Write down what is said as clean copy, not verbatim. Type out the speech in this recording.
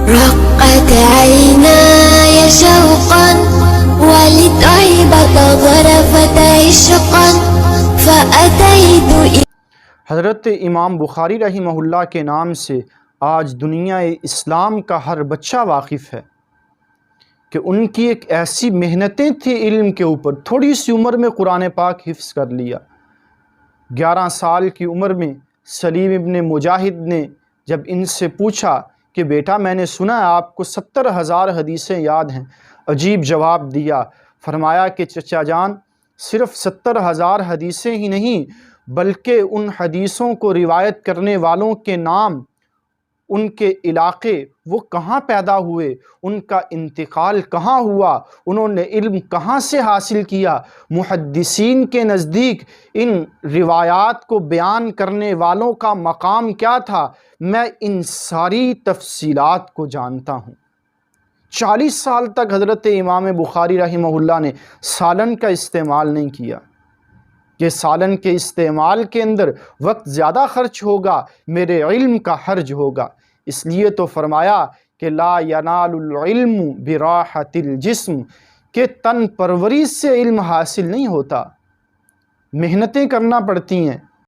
رقت عيناي شوقا ولطيبة ظرفت عشقا فأتيت. حضرت امام بخاری رحمہ اللہ کے نام سے آج دنیا اسلام کا ہر بچہ واقف ہے کہ ان کی ایک ایسی محنتیں تھیں علم کے اوپر. تھوڑی سی عمر میں قرآن پاک حفظ کر لیا. 11 سال کی عمر میں سلیم ابن مجاہد نے جب ان سے پوچھا کہ بیٹا میں نے سنا ہے آپ کو 70,000 حدیثیں یاد ہیں. عجیب جواب دیا. فرمایا کہ چچا جان صرف 70,000 حدیثیں ہی نہیں بلکہ ان حدیثوں کو روایت کرنے والوں کے نام، ان کے علاقے، وہ کہاں پیدا ہوئے، ان کا انتقال کہاں ہوا، انہوں نے علم کہاں سے حاصل کیا، محدثین کے نزدیک ان روایات کو بیان کرنے والوں کا مقام کیا تھا، میں ان ساری تفصیلات کو جانتا ہوں. 40 سال تک حضرت امام بخاری رحمہ اللہ نے سالن کا استعمال نہیں کیا کہ سالن کے استعمال کے اندر وقت زیادہ خرچ ہوگا، میرے علم کا حرج ہوگا. اس لیے تو فرمایا کہ لا ینال العلم براحت الجسم، کہ تن پروری سے علم حاصل نہیں ہوتا، محنتیں کرنا پڑتی ہیں.